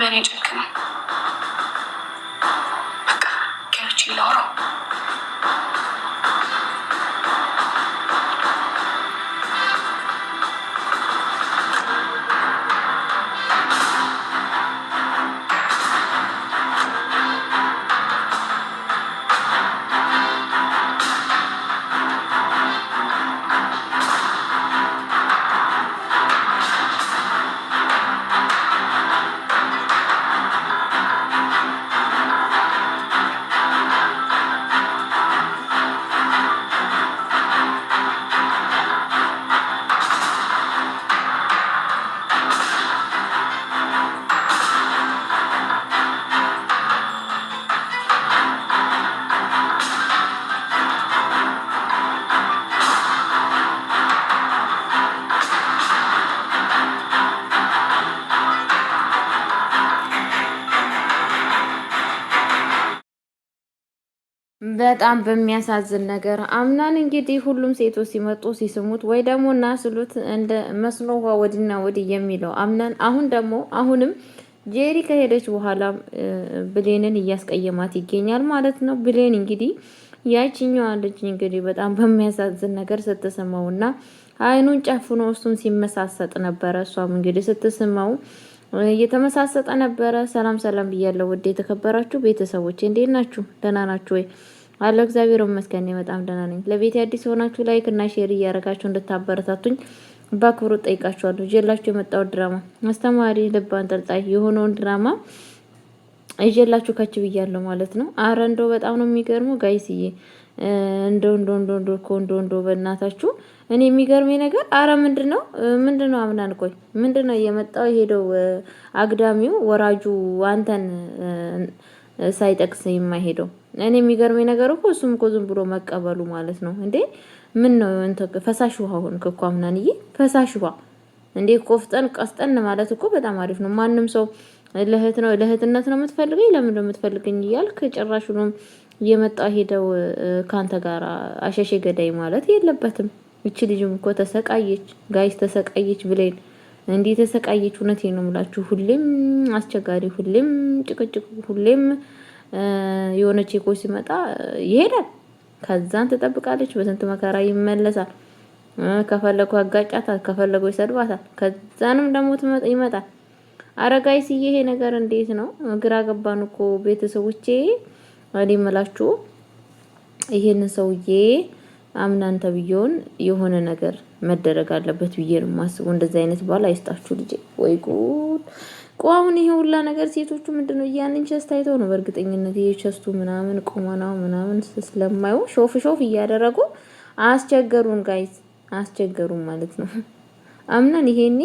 በእኔ ጨክነው በቃ ከርቺ ላውራው በጣም በሚያሳዝን ነገር አምናን እንግዲህ ሁሉም ሴቶች ሲመጡ ሲስሙት ወይ ደግሞ እና ስሉት እንደ መስኖ ውሃ ወዲና ወዲህ የሚለው አምናን አሁንም ጄሪ ከሄደች በኋላ ብሌንን እያስቀየማት ይገኛል ማለት ነው። ብሌን እንግዲህ ያቺኛዋ ልጅ እንግዲህ በጣም በሚያሳዝን ነገር ስትስመውና አይኑን ጨፍኖ እሱም ሲመሳሰጥ ነበረ። እሷም እንግዲህ ስትስመው እየተመሳሰጠ ነበረ። ሰላም ሰላም ብያለሁ ውድ የተከበራችሁ ቤተሰቦች እንዴት ናችሁ? ደህና ናችሁ ወይ? አለ እግዚአብሔር ይመስገን በጣም ደህና ነኝ። ለቤት አዲስ ሆናችሁ ላይክ እና ሼር እያደረጋችሁ እንድታበረታቱኝ በአክብሮት ጠይቃችኋለሁ። ይዤላችሁ የመጣው ድራማ አስተማሪ ልብ አንጠልጣይ የሆነውን ድራማ ይዤላችሁ ከች ብያለሁ ማለት ነው። አረ እንደው በጣም ነው የሚገርመው ጋይስዬ። እንደው በእናታችሁ እኔ የሚገርመኝ ነገር አረ ምንድነው አምናን ቆይ ምንድነው የመጣው የሄደው አግዳሚው ወራጁ አንተን ሳይጠቅስ የማይሄደው። እኔ የሚገርመኝ ነገር እኮ እሱም እኮ ዝም ብሎ መቀበሉ ማለት ነው እንዴ። ምን ነው ፈሳሽ ውሃ ሆንክ እኮ አምናንዬ፣ ፈሳሽ ውሃ እንዴ። ቆፍጠን ቀስጠን ማለት እኮ በጣም አሪፍ ነው። ማንም ሰው ለእህትነት ነው የምትፈልገኝ ለምን ነው የምትፈልገኝ እያልክ ጭራሹንም እየመጣ ሄደው ካንተ ጋር አሸሼ ገዳይ ማለት የለበትም። እቺ ልጅም እኮ ተሰቃየች ጋይስ፣ ተሰቃየች ብሌን እንዴ ተሰቃየች። እውነቴን ነው የምላችሁ። ሁሌም አስቸጋሪ፣ ሁሌም ጭቅጭቅ፣ ሁሌም የሆነ ቼኮ ሲመጣ ይሄዳል። ከዛን ትጠብቃለች፣ በስንት መከራ ይመለሳል። ከፈለጉ አጋጫታል፣ ከፈለጉ ይሰድባታል። ከዛንም ደግሞ ይመጣል። አረ ጋይስ ይሄ ነገር እንዴት ነው? ግራ ገባን እኮ ቤተሰቦቼ። እኔ እምላችሁ ይሄንን ሰውዬ አምናን ተብዬውን የሆነ ነገር መደረግ አለበት ብዬ ነው የማስበው። እንደዚህ አይነት ባል አይስጣችሁ ልጄ። ወይ ጉድ! ቆአሁን ይሄ ሁላ ነገር ሴቶቹ ምንድነው ያንን ቸስት አይተው ነው በእርግጠኝነት ይሄ ቸስቱ ምናምን ቁመናው ምናምን ስለማይው ሾፍ እያደረጉ አስቸገሩን ጋይስ፣ አስቸገሩን ማለት ነው። አምናን ይሄኔ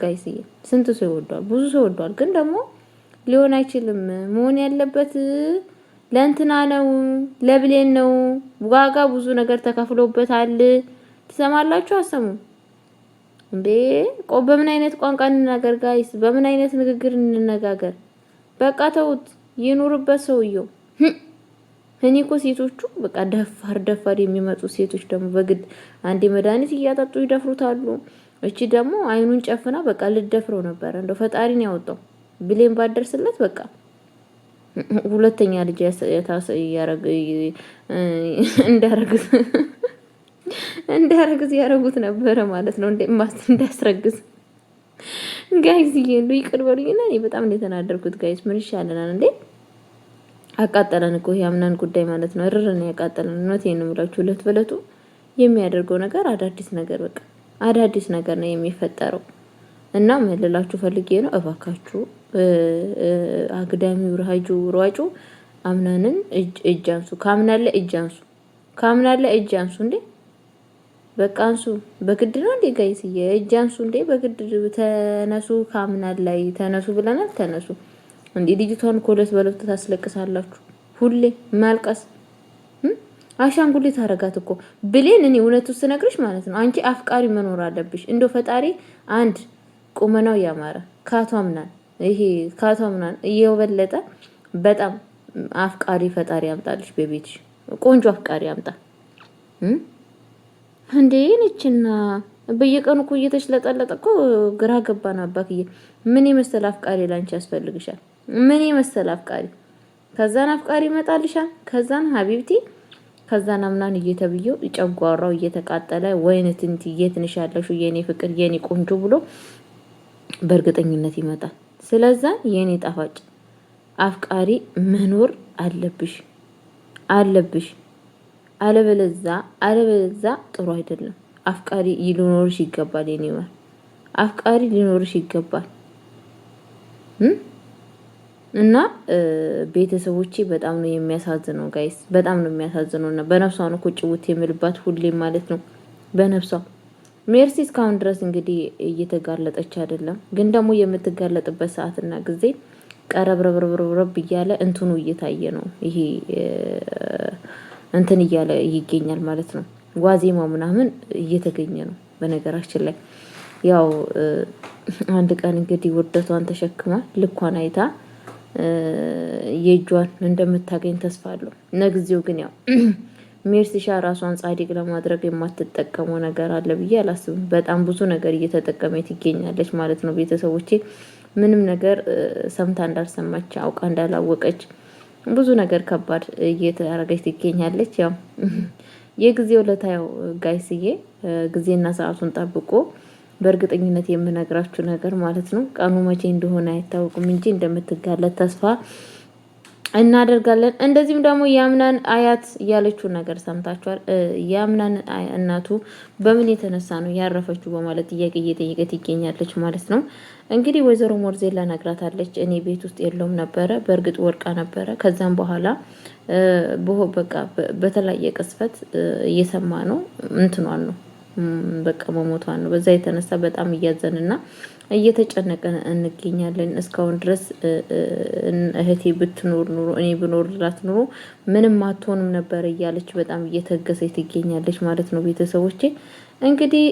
ጋይስ ስንት ሰው ይወዷል፣ ብዙ ሰው ይወዷል። ግን ደግሞ ሊሆን አይችልም። መሆን ያለበት ለእንትና ነው፣ ለብሌን ነው። ዋጋ ብዙ ነገር ተከፍሎበታል። ትሰማላችሁ አሰሙ እንዴ? በምን አይነት ቋንቋ እንነጋገር ጋይስ? በምን አይነት ንግግር እንነጋገር? በቃ ተውት፣ ይኑርበት ሰውየው። እኔ እኮ ሴቶቹ በቃ ደፋር የሚመጡ ሴቶች ደግሞ በግድ አንዴ መድኃኒት እያጠጡ ይደፍሩታሉ። እቺ ደግሞ አይኑን ጨፍና በቃ ልደፍረው ነበር። እንደው ፈጣሪን ያወጣው ብሌን ባደርስለት በቃ ሁለተኛ ልጅ እንዳረግዝ ያረጉት ነበረ ማለት ነው። እንዳስረግዝ ጋይስ ይሄን ይቅር በሉኝና እኔ በጣም እንደተናደርኩት ጋይስ። ምን ይሻለናል እንዴ? አቃጠለን እኮ ያምናን ጉዳይ ማለት ነው። እርርን ያቃጠለን። እውነቴን ነው የምላችሁ። እለት በለቱ የሚያደርገው ነገር አዳዲስ ነገር በቃ አዳዲስ ነገር ነው የሚፈጠረው። እና መልላችሁ ፈልጌ ነው እባካችሁ አግዳሚው ሯጩ አምናንን እጅ አንሱ። ካምናለ እጅ አንሱ እንዴ! በቃ አንሱ። በግድ ነው እንዴ ጋይስ? እጅ አንሱ እንዴ! በግድ ተነሱ። ካምናል ላይ ተነሱ ብለናል። ተነሱ እንዴ! ልጅቷን ኮለት በለውት ታስለቅሳላችሁ። ሁሌ ማልቀስ አሻንጉሊት አረጋት እኮ ብሌን። እኔ እውነቱ ስነግርሽ ማለት ነው አንቺ አፍቃሪ መኖር አለብሽ። እንደው ፈጣሪ አንድ ቁመናው ያማረ ካቷምናን እየበለጠ በጣም አፍቃሪ ፈጣሪ ያምጣልሽ። በቤትሽ ቆንጆ አፍቃሪ ያምጣ እንዴ። ነችና በየቀኑ እኮ እየተሽለጠለጠ እኮ ግራ ገባን። አባክዬ ምን የመሰለ አፍቃሪ ላንቺ ያስፈልግሻል? ምን የመሰለ አፍቃሪ? ከዛን አፍቃሪ ይመጣልሻል። ከዛን ሀቢብቲ ከዛን አምናን እየተብየው ጨጓራው እየተቃጠለ ወይን ትንቲ የትንሽ ያለሹ የኔ ፍቅር የኔ ቆንጆ ብሎ በእርግጠኝነት ይመጣል። ስለዛ የኔ ጣፋጭ አፍቃሪ መኖር አለብሽ። አለበለዛ ጥሩ አይደለም። አፍቃሪ ሊኖርሽ ይገባል። የኔ ማር አፍቃሪ ሊኖርሽ ይገባል። እና ቤተሰቦቼ በጣም ነው የሚያሳዝነው ጋይስ፣ በጣም ነው የሚያሳዝነው። እና በነፍሷ ነው ቁጭ ውት የምልባት ሁሌም ማለት ነው በነፍሷ። ሜርሲ እስካሁን ድረስ እንግዲህ እየተጋለጠች አይደለም፣ ግን ደግሞ የምትጋለጥበት ሰዓትና ጊዜ ቀረብረብረብረብ እያለ እንትኑ እየታየ ነው። ይሄ እንትን እያለ ይገኛል ማለት ነው። ዋዜማው ምናምን እየተገኘ ነው። በነገራችን ላይ ያው አንድ ቀን እንግዲህ ውርደቷን ተሸክማ ልኳን አይታ የእጇን እንደምታገኝ ተስፋ አለው። ለጊዜው ግን ያው ሜርሲሻ ራሷን ጻድቅ ለማድረግ የማትጠቀመው ነገር አለ ብዬ አላስብም። በጣም ብዙ ነገር እየተጠቀመች ትገኛለች ማለት ነው። ቤተሰቦቼ ምንም ነገር ሰምታ እንዳልሰማች አውቃ እንዳላወቀች ብዙ ነገር ከባድ እየተያረገች ትገኛለች። ያው የጊዜው ለታየው ጋይስዬ ጊዜና ሰዓቱን ጠብቆ በእርግጠኝነት የምነግራችሁ ነገር ማለት ነው። ቀኑ መቼ እንደሆነ አይታወቅም እንጂ እንደምትጋለጥ ተስፋ እናደርጋለን። እንደዚህም ደግሞ የአምናን አያት ያለችው ነገር ሰምታችኋል። የአምናን እናቱ በምን የተነሳ ነው ያረፈችው በማለት ጥያቄ እየጠየቀት ይገኛለች ማለት ነው። እንግዲህ ወይዘሮ ሞርዜላ ነግራታለች። እኔ ቤት ውስጥ የለውም ነበረ፣ በእርግጥ ወርቃ ነበረ። ከዛም በኋላ በቃ በተለያየ ቅስፈት እየሰማ ነው እንትኗን ነው በቃ መሞቷን ነው። በዛ የተነሳ በጣም እያዘንና እየተጨነቀን እንገኛለን። እስካሁን ድረስ እህቴ ብትኖር ኑሮ እኔ ብኖርላት ኑሮ ምንም አትሆንም ነበር እያለች በጣም እየተገሰች ትገኛለች ማለት ነው። ቤተሰቦቼ እንግዲህ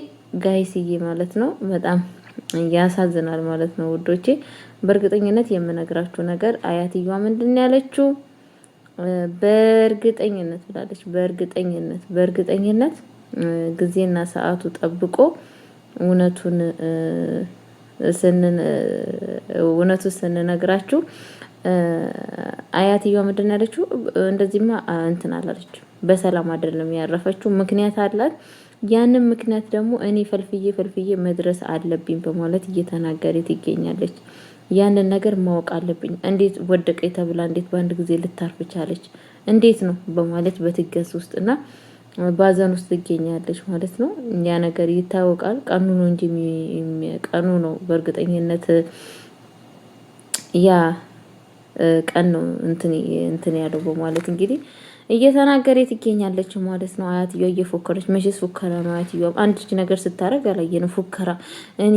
ጋይስዬ ማለት ነው በጣም ያሳዝናል ማለት ነው ውዶቼ። በእርግጠኝነት የምነግራችሁ ነገር አያትየዋ ምንድን ያለችው በእርግጠኝነት ብላለች። በእርግጠኝነት ጊዜና ሰዓቱ ጠብቆ እውነቱን ስንነግራችሁ አያትየዋ ምንድን ያለችው እንደዚህማ እንትን አላለችው። በሰላም አይደለም ያረፈችው፣ ምክንያት አላት። ያንን ምክንያት ደግሞ እኔ ፈልፍዬ መድረስ አለብኝ በማለት እየተናገረ ትገኛለች። ያንን ነገር ማወቅ አለብኝ። እንዴት ወደቀኝ ተብላ እንዴት በአንድ ጊዜ ልታርፍ ቻለች? እንዴት ነው በማለት በትገስ ውስጥና ባዘን ውስጥ ትገኛለች ማለት ነው። ያ ነገር ይታወቃል። ቀኑ ነው እንጂ ቀኑ ነው በእርግጠኝነት ያ ቀን ነው እንትን ያለው በማለት እንግዲህ እየተናገረ ትገኛለች ማለት ነው። አያትየዋ እየፎከረች መቼስ ፉከራ ነው። አያትየዋ አንድ ነገር ስታረግ አላየንም። ፉከራ እኔ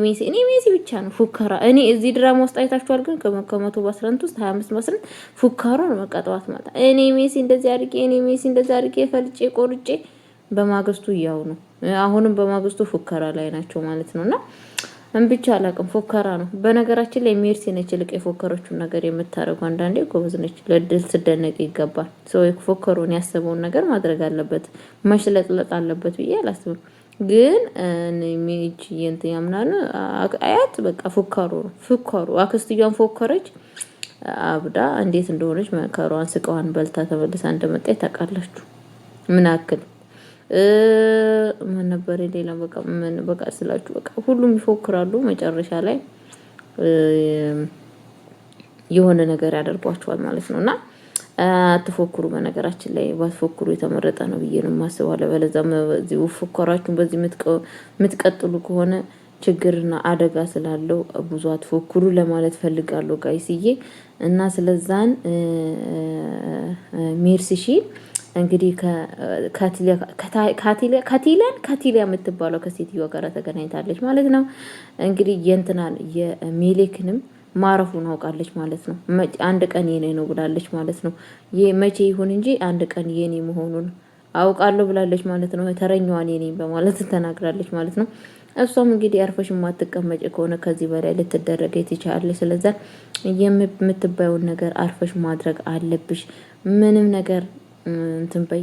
ሜሲ ብቻ ነው ፉከራ። እኔ እዚህ ድራማ ውስጥ አይታችኋል። ግን ከመቶ በ11 ውስጥ 25 ፉከራ ነው። መቃጠዋት ማታ እኔ ሜሲ እንደዚህ አድርጌ ፈልጬ ቆርጬ በማግስቱ ያው ነው። አሁንም በማግስቱ ፉከራ ላይ ናቸው ማለት ነውና ብቻ አላቅም። ፎከራ ነው። በነገራችን ላይ ሜርሲ ነች ልቅ የፎከረችውን ነገር የምታደርገው። አንዳንዴ ጎበዝ ነች። ለድል ትደነቅ ይገባል። ሰው የፎከረውን ያሰበውን ነገር ማድረግ አለበት፣ መሽለጥለጥ አለበት ብዬ አላስብም። ግን ሜጅ እንትን ያምናል አያት በቃ ፎከሩ ነው። አክስትያውን ፎከረች አብዳ እንዴት እንደሆነች መከሯን ስቀዋን በልታ ተመልሳ እንደመጣች ታውቃላችሁ። ምን አክል ምን ነበር ሌላ በቃ ስላችሁ በቃ ሁሉም ይፎክራሉ። መጨረሻ ላይ የሆነ ነገር ያደርጓቸዋል ማለት ነውና አትፎክሩ። በነገራችን ላይ ባትፎክሩ የተመረጠ ነው ብዬ ነው የማስበው። አለበለዚያ በዚህ ፎከራችሁን በዚህ የምትቀጥሉ ከሆነ ችግርና አደጋ ስላለው ብዙ አትፎክሩ ለማለት ፈልጋለሁ ጋይስዬ። እና ስለዛን ሜርሲሺ እንግዲህ ካቲሊያ የምትባለው ከሴትዮዋ ጋር ተገናኝታለች ማለት ነው። እንግዲህ የእንትናን የሜሌክንም ማረፉን አውቃለች ማለት ነው። አንድ ቀን የኔ ነው ብላለች ማለት ነው። መቼ ይሁን እንጂ አንድ ቀን የኔ መሆኑን አውቃለሁ ብላለች ማለት ነው። ተረኛዋን የኔ በማለት ተናግራለች ማለት ነው። እሷም እንግዲህ አርፈሽ ማትቀመጭ ከሆነ ከዚህ በላይ ልትደረገ ትችላለች። ስለዚህ የምትባየውን ነገር አርፈሽ ማድረግ አለብሽ። ምንም ነገር እንትን በይ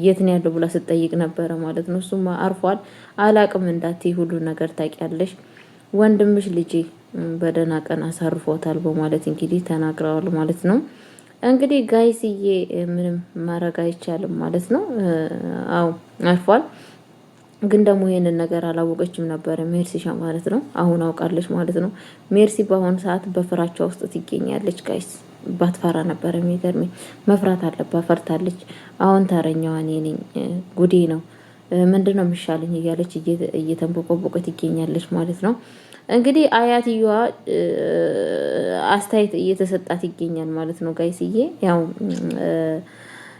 የት ነው ያለው ብላ ስትጠይቅ ነበረ ማለት ነው። እሱማ አርፏል አላቅም እንዳትይ ሁሉ ነገር ታውቂያለሽ። ወንድምሽ ልጄ በደህና ቀን አሳርፎታል በማለት እንግዲህ ተናግረዋል ማለት ነው። እንግዲህ ጋይስዬ ምንም ማድረግ አይቻልም ማለት ነው። አው አርፏል። ግን ደግሞ ይሄንን ነገር አላወቀችም ነበረ ሜርሲሻ ማለት ነው። አሁን አውቃለች ማለት ነው። ሜርሲ በአሁኑ ሰዓት በፍራቻ ውስጥ ትገኛለች ጋይስ። ባትፈራ ነበረ የሚገርመኝ። መፍራት አለባት፣ ፈርታለች። አሁን ተረኛዋ እኔ ነኝ፣ ጉዴ ነው፣ ምንድነው የሚሻለኝ እያለች እየተንቦቆቦቀት ትገኛለች ማለት ነው። እንግዲህ አያትየዋ አስተያየት እየተሰጣት ይገኛል ማለት ነው ጋይስዬ። ያው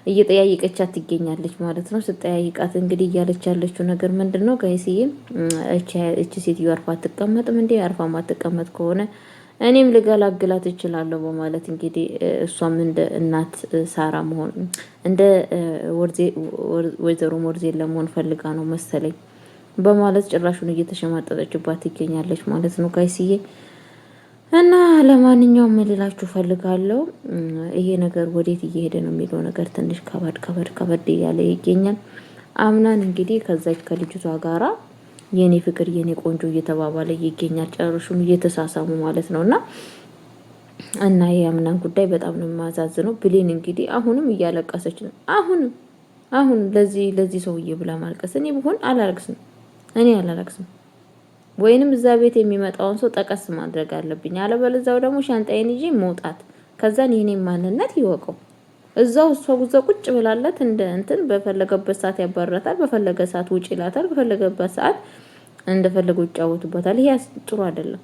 እየጠያየቀቻት ትገኛለች ማለት ነው። ስጠያይቃት እንግዲህ እያለች ያለችው ነገር ምንድን ነው ጋይስዬ? እቺ ሴትዮ አርፋ አትቀመጥም እንዴ? አርፋ ማትቀመጥ ከሆነ እኔም ልገላግላት እችላለሁ በማለት እንግዲህ እሷም እንደ እናት ሳራ መሆን እንደ ወይዘሮ ሞርዜን ለመሆን ፈልጋ ነው መሰለኝ በማለት ጭራሹን እየተሸማጠጠችባት ትገኛለች ማለት ነው ጋይስዬ። እና ለማንኛውም ልላችሁ ፈልጋለሁ ይሄ ነገር ወዴት እየሄደ ነው የሚለው ነገር ትንሽ ከበድ እያለ ይገኛል። አምናን እንግዲህ ከዛች ከልጅቷ ጋራ የኔ ፍቅር የኔ ቆንጆ እየተባባለ ይገኛል። ጨርሹም እየተሳሳሙ ማለት ነውና እና የአምናን ጉዳይ በጣም ነው የሚያሳዝነው። ብሌን እንግዲህ አሁንም እያለቀሰች ነው። አሁን ለዚህ ሰውዬ ብላ ማልቀስ። እኔ ብሆን አላለቅስም። ወይንም እዛ ቤት የሚመጣውን ሰው ጠቀስ ማድረግ አለብኝ። አለበለዚያው ደግሞ ሻንጣዬን ይዤ መውጣት። ከዛን የኔ ማንነት ይወቀው። እዛው እሷ ቁጭ ብላለት እንደ እንትን በፈለገበት ሰዓት ያባረታል፣ በፈለገ ሰዓት ውጪ ይላታል፣ በፈለገበት ሰዓት እንደፈለገው ይጫወቱበታል። ይሄ ጥሩ አይደለም።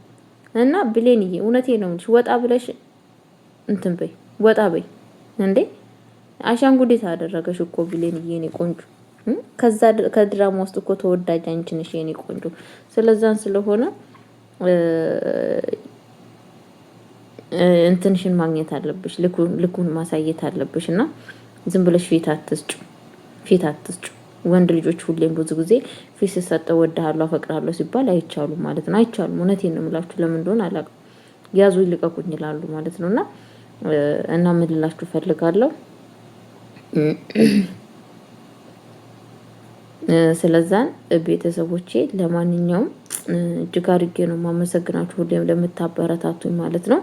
እና ብሌንዬ እውነቴን ነው የምልሽ፣ ወጣ ብለሽ እንትን በይ፣ ወጣ በይ እንዴ። አሻንጉሊት አደረገሽ እኮ ብሌንዬ የኔ ቆንጆ። ከዛ ከድራማ ውስጥ እኮ ተወዳጅ አንቺ ነሽ የኔ ቆንጆ። ስለዛን ስለሆነ እንትንሽን ማግኘት አለብሽ፣ ልኩን ማሳየት አለብሽ። እና ዝም ብለሽ ፊት አትስጩ። ወንድ ልጆች ሁሌም ብዙ ጊዜ ፊት ሲሰጠው ወድሃለሁ አፈቅራለሁ ሲባል አይቻሉም ማለት ነው። አይቻሉም። እውነቴን ነው የምላችሁ። ለምን እንደሆነ አላውቅም። ያዙ ይልቀቁኝ ይላሉ ማለት ነውና እና ምን ልላችሁ ፈልጋለሁ። ስለዛን ቤተሰቦቼ ለማንኛውም እጅግ አድርጌ ነው ማመሰግናችሁ ሁሌም ለምታበረታቱኝ ማለት ነው።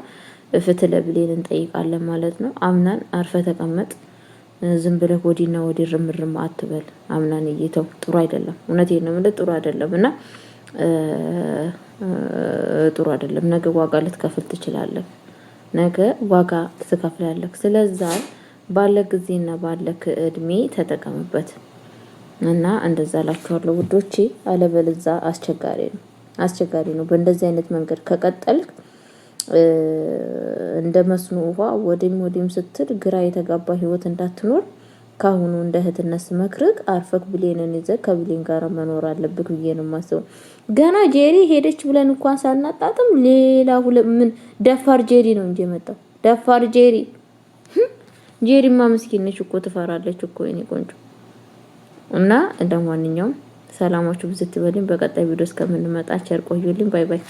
ፍትህ ለብሌን እንጠይቃለን ማለት ነው። አምናን አርፈ ተቀመጥ። ዝም ብለህ ወዲና ወዲ ርምርም አትበል። አምናን እየተው ጥሩ አይደለም። እውነቴን ነው የምልህ ጥሩ አይደለም። እና ጥሩ አይደለም። ነገ ዋጋ ልትከፍል ትችላለህ። ነገ ዋጋ ትከፍላለህ። ስለዛን ባለ ጊዜና ባለ እድሜ ተጠቀምበት። እና እንደዛ ላችኋለሁ ውዶቼ። አለበለዛ አስቸጋሪ ነው። በእንደዚህ አይነት መንገድ ከቀጠልክ እንደ መስኖ ውሃ ወዲም ስትል ግራ የተጋባ ህይወት እንዳትኖር ካሁኑ እንደ እህትነት መክርክ አርፈክ ብሌንን ይዘህ ከብሌን ጋር መኖር አለብክ ብዬ ነው የማስበው። ገና ጄሪ ሄደች ብለን እንኳን ሳናጣጥም ሌላ ምን ደፋር ጄሪ ነው እንጂ የመጣው ደፋር ጄሪማ ምስኪን ነች እኮ ትፈራለች እኮ የኔ ቆንጆ። እና እንደማንኛውም ሰላማችሁ ብዝት ይበልኝ። በቀጣይ ቪዲዮ እስከምንመጣ ቸር ቆዩልኝ። ባይ ባይ።